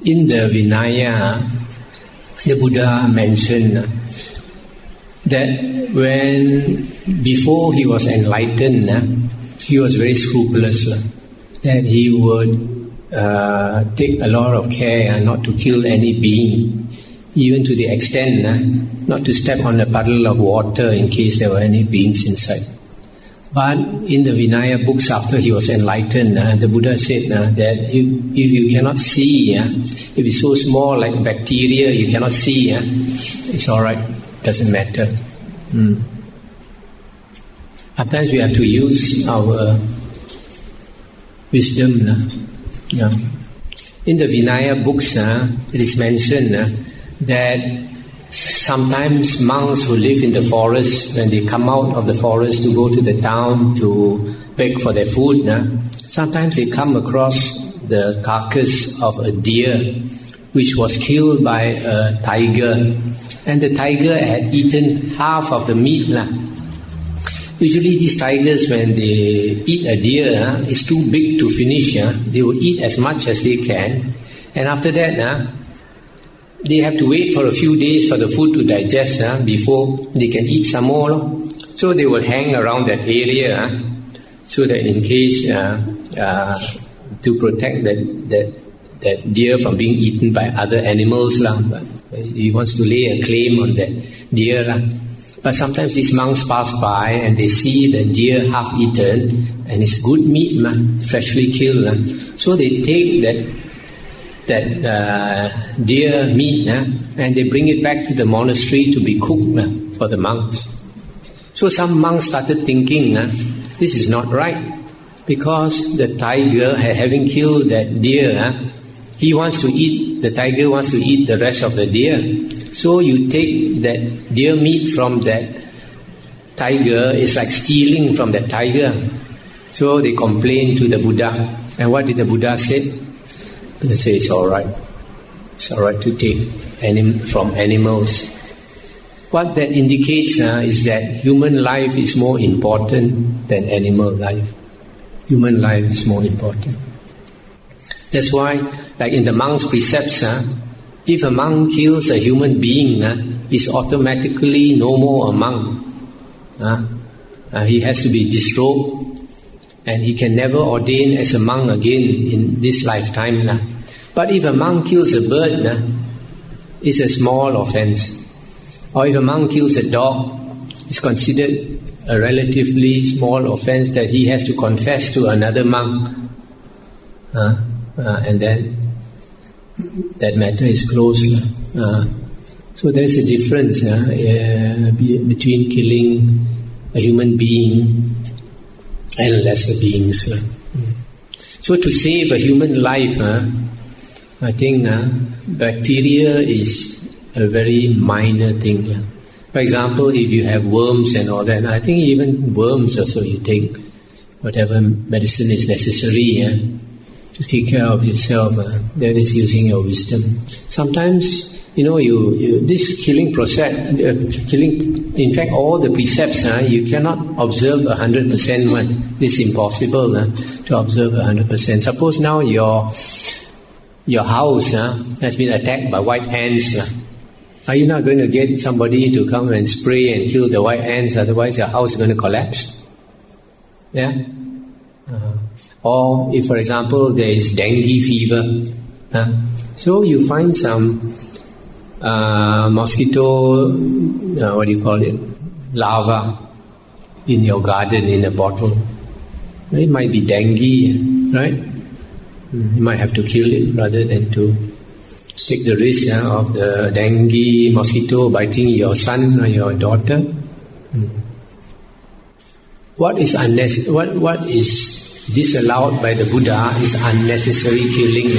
In the Vinaya, the Buddha mentioned that before he was enlightened, he was very scrupulous, that he would take a lot of care not to kill any being, even to the extent not to step on a puddle of water in case there were any beings inside. But in the Vinaya books, after he was enlightened, the Buddha said that if you cannot see, if it's so small like bacteria, you cannot see, it's alright, doesn't matter. Sometimes we have to use our wisdom. In the Vinaya books, it is mentioned that sometimes monks who live in the forest, when they come out of the forest to go to the town to beg for their food, sometimes they come across the carcass of a deer which was killed by a tiger, and the tiger had eaten half of the meat. Usually these tigers, when they eat a deer, it's too big to finish. They will eat as much as they can, and after that they have to wait for a few days for the food to digest before they can eat some more. So they will hang around that area so that in case to protect that deer from being eaten by other animals. But he wants to lay a claim on that deer. But sometimes these monks pass by and they see the deer half eaten and it's good meat, freshly killed. So they take that deer meat and they bring it back to the monastery to be cooked for the monks. So some monks started thinking, this is not right, because the tiger, having killed that deer, the tiger wants to eat the rest of the deer. So you take that deer meat from that tiger, it's like stealing from that tiger. So they complained to the Buddha. And what did the Buddha say? They say it's all right. It's all right to take from animals. What that indicates is that human life is more important than animal life. Human life is more important. That's why, like in the monk's precepts, if a monk kills a human being, he's automatically no more a monk. He has to be disrobed, and he can never ordain as a monk again in this lifetime. But if a monk kills a bird, it's a small offense. Or if a monk kills a dog, it's considered a relatively small offense that he has to confess to another monk. And then that matter is closed. So there's a difference between killing a human being and lesser beings. So to save a human life, I think bacteria is a very minor thing. For example, if you have worms and all that, I think even worms also you take whatever medicine is necessary to take care of yourself. That is using your wisdom. Sometimes, this killing process, in fact, all the precepts, you cannot observe 100% one. It's impossible to observe 100%. Suppose now your house has been attacked by white ants. Are you not going to get somebody to come and spray and kill the white ants? Otherwise, your house is going to collapse. Yeah. Or if, for example, there is dengue fever, so you find some mosquito, larva in your garden in a bottle. It might be dengue, right? You might have to kill it rather than to take the risk of the dengue mosquito biting your son or your daughter. What is disallowed by the Buddha is unnecessary killing.